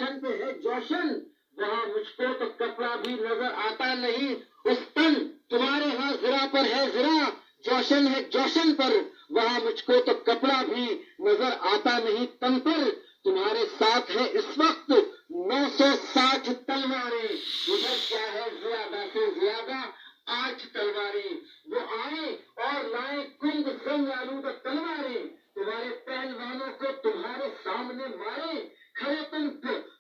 جوشن پہ ہے جوشن، وہاں مجھ کو تو کپڑا بھی نظر آتا نہیں، اس تن تمہارے ہاں زرا پر ہے زرا، جوشن ہے جوشن پر، وہاں مجھ کو تو کپڑا بھی نظر آتا نہیں تن پر، تمہارے ساتھ ہے اس وقت 960 تلواریں، ادھر کیا ہے زیادہ سے زیادہ 8 تلواریں، وہ آئے اور لائے کنگ زنگ آلودہ تلواریں، تمہارے پہلوانوں کو تمہارے سامنے مارے، کھڑے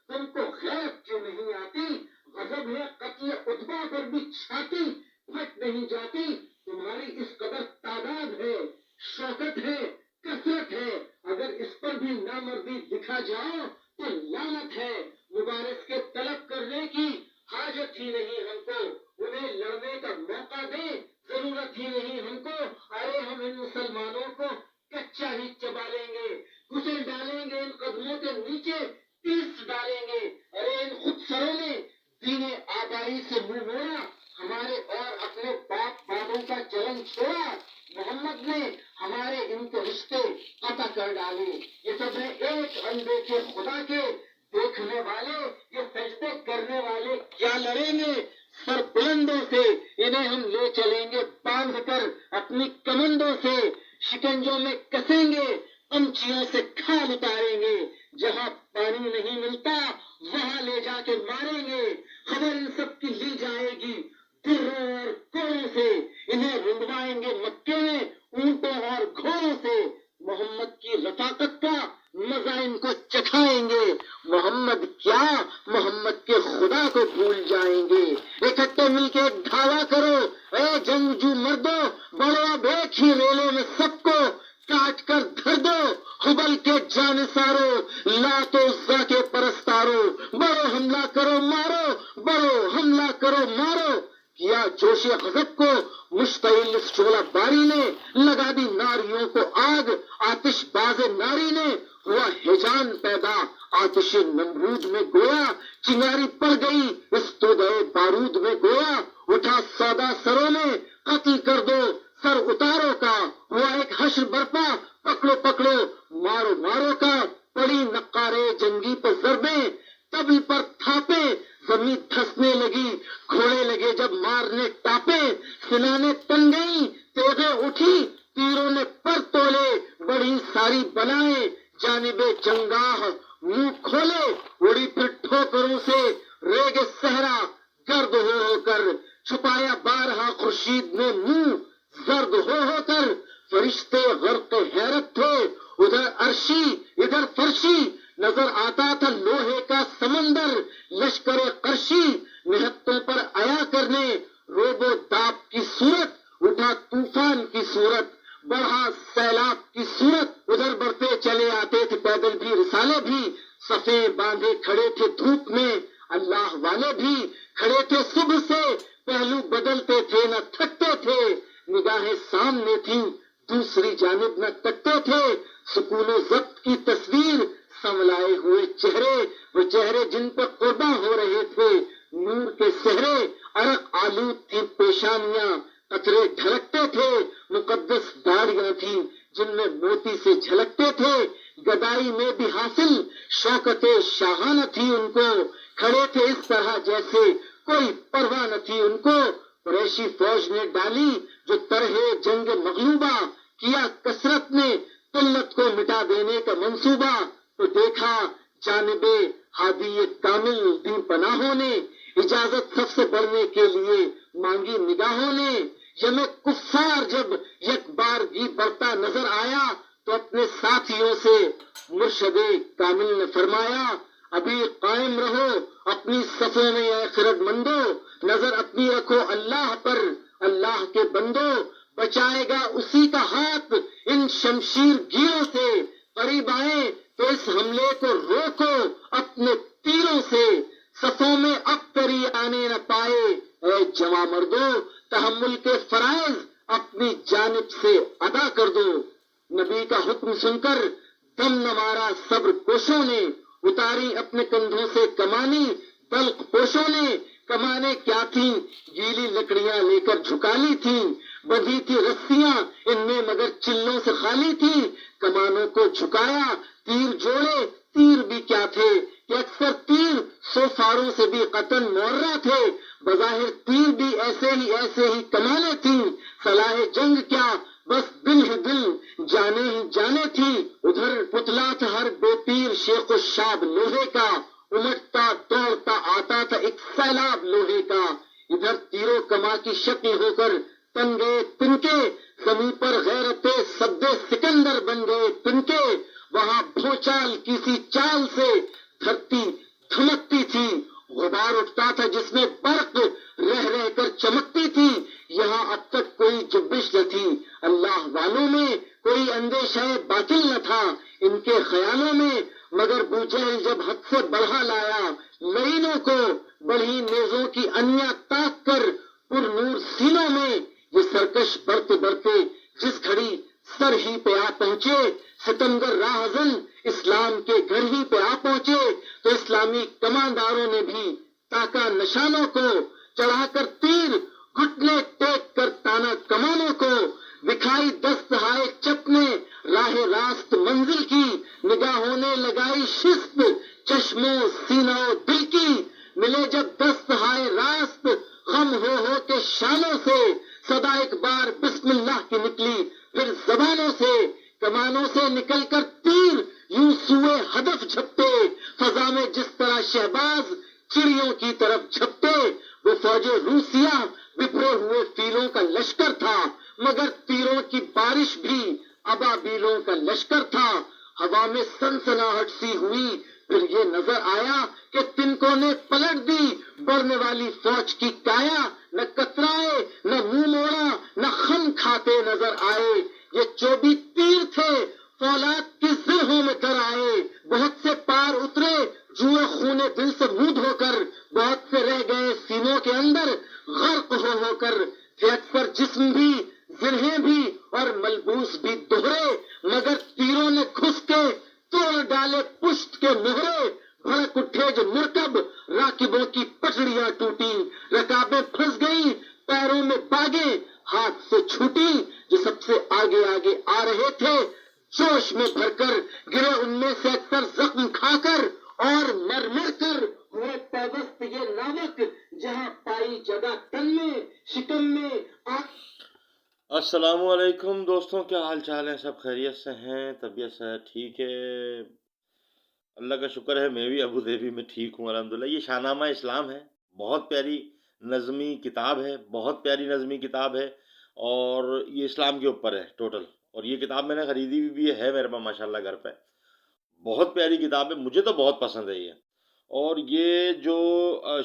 تم کو غیرت کیوں نہیں آتی، غضب ہے قتل عتبہ پر بھی چھاتی پھٹ نہیں جاتی، تمہاری اس قدر تعداد ہے، شوکت ہے، کثرت ہے، اگر اس پر بھی نامردی دکھا جاؤ تو لعنت ہے، مبارز کے طلب کرنے کی حاجت ہی نہیں ہم کو، انہیں لڑنے کا موقع دیں ضرورت ہی نہیں ہم کو، ارے ہم ان مسلمانوں کو کچا ہی چبا لیں گے، کچل ڈالیں گے، ان قدموں کے نیچے پیس ڈالیں گے، ارے ان خود سروں نے دین آبائی سے منہ موڑا، ہمارے اور اپنے باپ دادوں کا چلن چھوڑا، محمد نے ہمارے ان کے رشتے قطع کر ڈالے، یہ سب ہے ایک اندیکھے خدا کے دیکھنے والے، یہ سجدے کرنے والے کیا لڑیں گے، سر بلندوں سے انہیں ہم لے چلیں گے باندھ کر اپنی کمندوں سے، شکنجوں میں کسیں گے، امچیوں سے کھال اتاریں گے، جہاں پانی نہیں ملتا وہاں لے جا کے ماریں گے، خبر ان سب کی لی جائے گی دروں اور کوڑوں سے، انہیں رندوائیں گے مکے میں اونٹوں اور گھوڑوں سے، محمد کی رفاقت کا مزہ ان کو چکھائیں گے، محمد کیا محمد کے خدا کو بھول جائیں گے، اکٹھے مل کے ایک دھاوا کرو، اے جنگجو مردو، بڑو اب ایک ہی ریلے میں سب کو کاٹ کر دھر دو، حبل کے جانسارو، لات و عزا کے پرستارو، بڑو حملہ کرو مارو، بڑو حملہ کرو مارو، کیا جوش غضب کو مشتعل اس شعلہ باری نے، لگا دی ناریوں کو آگ آتش باز ناری نے، ہوا ہیجان پیدا آتش نمرود میں گویا، چنگاری پڑ گئی اس تودے بارود میں گویا، اٹھا سودا سروں میں قتل کر دو سر اتاروں کا، ہوا ایک حشر برپا پکڑو پکڑو مارو مارو کا، پڑی نقارے جنگی پہ ضربیں تبل پر تھاپے، زمین دھسنے لگی گھوڑے لگے جب مارنے ٹاپے، سنانے تن گئی تیغیں اٹھی تیروں نے پر تولے، بڑی ساری بلائیں جانب جنگاہ منہ کھولے، اڑی پھر ٹھوکروں سے ریگ صحرا گرد ہو کر، چھپایا بارہا خورشید نے منہ زرد ہو کر، فرشتے غرق حیرت تھے، ادھر عرشی ادھر فرشی، نظر آتا تھا لوہے کا سمندر، لشکر قرشی نہتوں پر آیا کرنے، روب و داب کی صورت، اٹھا طوفان کی صورت، بڑھا سیلاب کی صورت، ادھر بڑھتے چلے آتے تھے پیدل بھی رسالے بھی، صفیں باندھے کھڑے تھے دھوپ میں، اللہ والے بھی کھڑے تھے صبح سے، پہلو بدلتے تھے نہ تھکتے تھے، نگاہیں سامنے تھیں دوسری جانب نہ تکتے تھے، سکون و ضبط کی تصویر سنولائے ہوئے چہرے، وہ چہرے جن پر قرباں ہو رہے تھے نور کے سہرے، عرق آلود تھی پیشانیاں قطرے ڈھلکتے تھے، مقدس داڑیاں تھیں جن میں موتی سے جھلکتے تھے، گدائی میں بھی حاصل شوکت شاہانہ تھی ان کو، کھڑے تھے اس طرح جیسے کوئی پرواہ نہ تھی ان کو، قریشی فوج نے ڈالی جو طرح جنگ مغلوبہ، کیا کثرت نے قلت کو مٹا دینے کا منصوبہ، تو دیکھا جانب ہادی کامل دین پناہوں نے، اجازت سب سے بڑھنے کے لیے مانگی نگاہوں نے، یم کفار جب یک بارگی بڑھتا نظر آیا تو اپنے ساتھیوں سے مرشد کامل نے فرمایا، ابھی قائم رہو اپنی صفوں میں اے خرد مندو، نظر اپنی رکھو اللہ پر، اللہ کے بندو، بچائے گا اسی کا ہاتھ ان شمشیر گیروں سے، قریب آئے تو اس حملے کو روکو اپنے تیروں سے، صفوں میں اب تری آنے نہ پائے، اے جواں مردو تحمل کے فرائض اپنی جانب سے ادا کر دو، نبی کا حکم سن کر دم نہ مارا صبر کوشوں نے، اتاری اپنے کندھوں سے کمانی، دلق پوشوں نے، کمانے کیا تھیں گیلی لکڑیاں لے کر جھکا لی تھیں، بندھی تھی رسیاں ان میں مگر چلوں سے خالی تھی، کمانوں کو جھکایا تیر جوڑے، تیر بھی کیا تھے کہ اکثر تیر فاروں سے بھی قطن معرہ تھے، بظاہر تیر بھی ایسے ہی کمانے تھیں، صلاح جنگ کیا بس دل ہی دل جانے ہی جانے تھی، ادھر پتلا تھا ہر بے پیر شیخ و شاب لوہے کا، امٹتا دوڑتا آتا تھا ایک سیلاب لوہے کا، ادھر تیرو کما کی شکل ہو کر تن گئے تنکے، زمیں پر غیرت سد سکندر بن گئے تنکے، وہاں بھوچال کسی چال سے دھرتی دھمکتی تھی، غبار اٹھتا تھا جس میں برق رہ رہ کر چمکتی تھی، یہاں اب تک کوئی جبش نہ تھی، اللہ والوں میں کوئی اندیشہ باطل نہ تھا ان کے خیالوں میں، مگر بو جہل جب حد سے بڑھا لایا لعینوں کو، بڑھی نیزوں کی انیاں تاک کر پر نور سینوں میں، یہ سرکش بڑھتے بڑھتے جس گھڑی سر ہی پہ آ پہنچے، ستمگر راہزن اسلام کے گھر ہی پہ آ پہنچے، تو اسلامی کمانداروں نے بھی تاکہ نشانوں کو چڑھا کر تیر، گھٹنے ٹیک کر تانا کمانوں کو، دکھائی دست ہائے چپنے راہ راست منزل کی، نگاہوں نے لگائی شست چشموں سینوں دل کی، ملے جب دست ہائے راست غم ہو کے شانوں سے، صدا ایک بار بسم اللہ کی نکلی پھر زبانوں سے، کمانوں سے نکل کر تیر یوں سوئے ہدف جھپتے، فضا میں جس طرح شہباز چڑیوں کی طرف جھپتے، وہ فوج روسیہ بکھرے ہوئے فیلوں کا لشکر تھا، مگر تیروں کی بارش بھی ابابیلوں کا لشکر تھا، ہوا میں سنسناہٹ سی ہوئی، پھر یہ نظر آیا کہ تنکوں نے پلٹ دی بڑھنے والی فوج کی کایا، نہ کترائے نہ منہ موڑا نہ خم کھاتے نظر آئے، یہ 24 تیر تھے فولاد کی زرہوں میں در آئے، بہت سے پار اترے جوئے خون دل سے منہ دھو کر، بہت سے رہ گئے سینوں کے اندر غرق ہو کر، تھے اکثر جسم بھی زرہیں بھی اور ملبوس بھی دوہرے، مگر تیروں نے گھس کے توڑ ڈالے پشت کے مہرے، بھڑک اٹھے جو مرکب راکبوں کی پٹڑیاں ٹوٹی، رکابیں پھنس گئی پیروں میں باگیں ہاتھ سے چھوٹی، جو سب سے آگے آگے آ رہے تھے جوش میں بھر کر، گرے ان میں سے اکثر زخم کھا کر اور مر مر کر، ہوئے پیوست یہ نامک جہاں پائی جگہ تن میں شکم میں السلام علیکم دوستوں، کیا حال چال ہے؟ سب خیریت سے ہیں؟ طبیعت سے ٹھیک ہے؟ اللہ کا شکر ہے، میں بھی ابو ظہبی میں ٹھیک ہوں الحمدللہ۔ یہ شاہ نامہ اسلام ہے، بہت پیاری نظمی کتاب ہے، بہت پیاری نظمی کتاب ہے، اور یہ اسلام کے اوپر ہے ٹوٹل، اور یہ کتاب میں نے خریدی بھی ہے میرے پاس ماشاءاللہ گھر پہ، بہت پیاری کتاب ہے، مجھے تو بہت پسند ہے یہ۔ اور یہ جو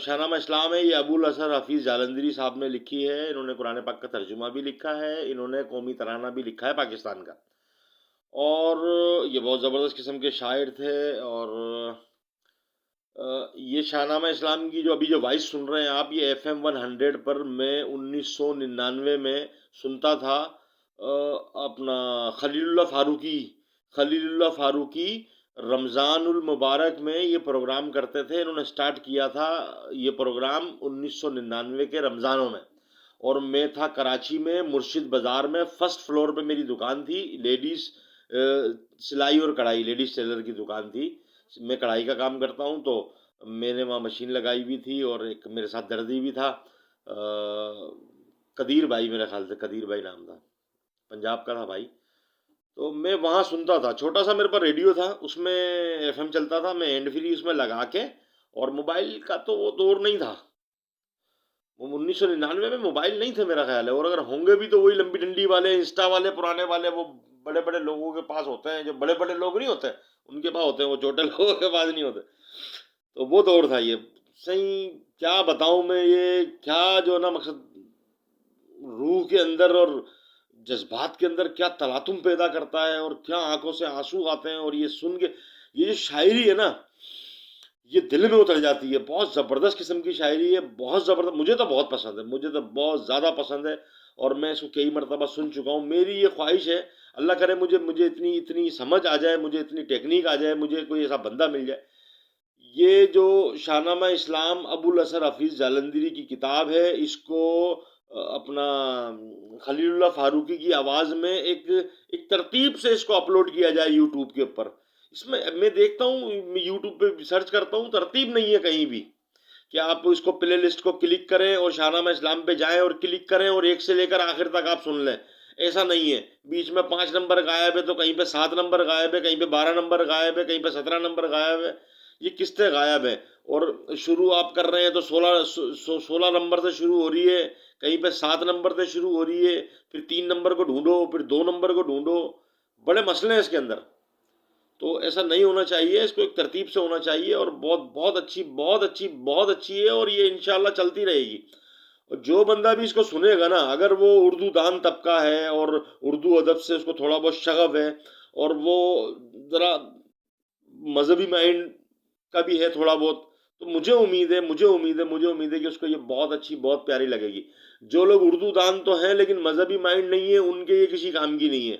شاہ نامہ اسلام ہے، یہ ابو الاثر حفیظ جالندھری صاحب نے لکھی ہے، انہوں نے قرآن پاک کا ترجمہ بھی لکھا ہے، انہوں نے قومی ترانہ بھی لکھا ہے پاکستان کا، اور یہ بہت زبردست قسم کے شاعر تھے۔ اور یہ شاہ نامہ اسلام کی جو وائس سن رہے ہیں آپ، یہ FM 100 پر میں 1999 میں سنتا تھا۔ اپنا خلیل اللہ فاروقی رمضان المبارک میں یہ پروگرام کرتے تھے، انہوں نے سٹارٹ کیا تھا یہ پروگرام 1999 کے رمضانوں میں، اور میں تھا کراچی میں مرشد بازار میں، فرسٹ فلور پہ میری دکان تھی، لیڈیز سلائی اور کڑھائی، لیڈیز ٹیلر کی دکان تھی، میں کڑھائی کا کام کرتا ہوں، تو میں نے وہاں مشین لگائی بھی تھی، اور ایک میرے ساتھ دردی بھی تھا، قدیر بھائی، میرے خیال سے قدیر بھائی نام تھا، پنجاب کا تھا بھائی۔ تو میں وہاں سنتا تھا، چھوٹا سا میرے پاس ریڈیو تھا، اس میں FM چلتا تھا، میں ہینڈ فری اس میں لگا کے، اور موبائل کا تو وہ دور نہیں تھا، وہ 1999 میں موبائل نہیں تھے میرا خیال ہے، اور اگر ہوں گے بھی تو وہی لمبی ڈنڈی والے انسٹا والے پرانے والے، وہ بڑے بڑے لوگوں کے پاس ہوتے ہیں، جو بڑے بڑے لوگ نہیں ہوتے ان کے پاس ہوتے ہیں، وہ چھوٹے لوگوں کے پاس نہیں ہوتے، تو وہ دور تھا یہ صحیح۔ کیا بتاؤں میں، یہ کیا جو نا مقصد روح کے اندر اور جذبات کے اندر کیا تلاطم پیدا کرتا ہے، اور کیا آنکھوں سے آنسو آتے ہیں، اور یہ سن کے یہ جو شاعری ہے نا، یہ دل میں اتر جاتی ہے، بہت زبردست قسم کی شاعری ہے، بہت زبردست، مجھے تو بہت پسند ہے، مجھے تو بہت زیادہ پسند ہے، اور میں اس کو کئی مرتبہ سن چکا ہوں۔ میری یہ خواہش ہے، اللہ کرے مجھے اتنی سمجھ آ جائے، مجھے اتنی ٹیکنیک آ جائے، مجھے کوئی ایسا بندہ مل جائے۔ یہ جو شاہ نامہ اسلام ابو الاثر حفیظ جالندھری کی کتاب ہے، اس کو اپنا خلیل اللہ فاروقی کی آواز میں ایک ترتیب سے اس کو اپلوڈ کیا جائے یوٹیوب کے اوپر۔ اس میں دیکھتا ہوں، یوٹیوب پہ سرچ کرتا ہوں، ترتیب نہیں ہے کہیں بھی، کہ آپ اس کو پلے لسٹ کو کلک کریں اور شاہنامہ اسلام پہ جائیں اور کلک کریں اور ایک سے لے کر آخر تک آپ سن لیں. ایسا نہیں ہے. بیچ میں 5 نمبر غائب ہے تو کہیں پہ 7 نمبر غائب ہے, کہیں پہ 12 نمبر غائب ہے, کہیں پہ 17 نمبر غائب ہے. یہ قسطیں غائب ہیں. اور شروع آپ کر رہے ہیں تو 16 نمبر سے شروع ہو رہی ہے, کہیں پہ 7 نمبر سے شروع ہو رہی ہے, پھر 3 نمبر کو ڈھونڈو, پھر 2 نمبر کو ڈھونڈو. بڑے مسئلے ہیں اس کے اندر. تو ایسا نہیں ہونا چاہیے, اس کو ایک ترتیب سے ہونا چاہیے. اور بہت اچھی ہے, اور یہ انشاءاللہ چلتی رہے گی. اور جو بندہ بھی اس کو سنے گا نا, اگر وہ اردو دان طبقہ ہے اور اردو ادب سے اس کو تھوڑا بہت شغف ہے اور وہ ذرا مذہبی مائنڈ کا بھی ہے تھوڑا بہت, تو مجھے امید ہے کہ اس کو یہ بہت اچھی, بہت پیاری لگے گی. جو لوگ اردو دان تو ہیں لیکن مذہبی مائنڈ نہیں ہے, ان کے یہ کسی کام کی نہیں ہے,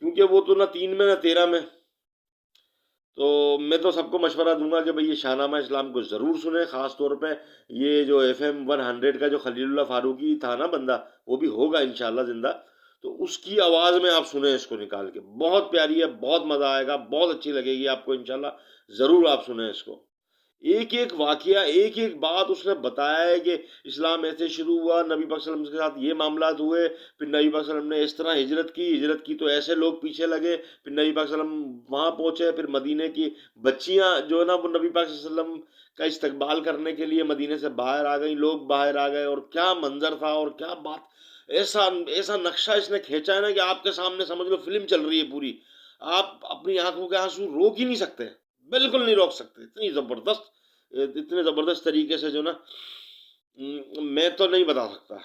کیونکہ وہ تو نہ 3 میں نہ 13 میں. تو میں تو سب کو مشورہ دوں گا کہ بھئی یہ شاہنامہ اسلام کو ضرور سنیں. خاص طور پہ یہ جو FM 100 کا جو خلیل اللہ فاروقی تھا نا بندہ, وہ بھی ہوگا انشاءاللہ زندہ, تو اس کی آواز میں آپ سنیں اس کو نکال کے. بہت پیاری ہے, بہت مزہ آئے گا, بہت اچھی لگے گی آپ کو انشاءاللہ. ضرور آپ سنیں اس کو. ایک ایک واقعہ, ایک ایک بات اس نے بتایا ہے کہ اسلام ایسے شروع ہوا, نبی پاک صلی اللہ علیہ وسلم کے ساتھ یہ معاملات ہوئے, پھر نبی پاک صلی اللہ علیہ وسلم نے اس طرح ہجرت کی تو ایسے لوگ پیچھے لگے, پھر نبی پاک صلی اللہ علیہ وسلم وہاں پہنچے, پھر مدینے کی بچیاں جو ہے نا وہ نبی پاک صلی اللہ علیہ وسلم کا استقبال کرنے کے لیے مدینے سے باہر آ گئی, لوگ باہر آ گئے, اور کیا منظر تھا اور کیا بات. ایسا نقشہ اس نے کھینچا ہے نا کہ آپ کے سامنے سمجھ لو فلم چل رہی ہے پوری. آپ اپنی آنکھوں کے آنسو روک ہی نہیں سکتے, بالکل نہیں روک سکتے. اتنے زبردست طریقے سے جو نا, میں تو نہیں بتا سکتا.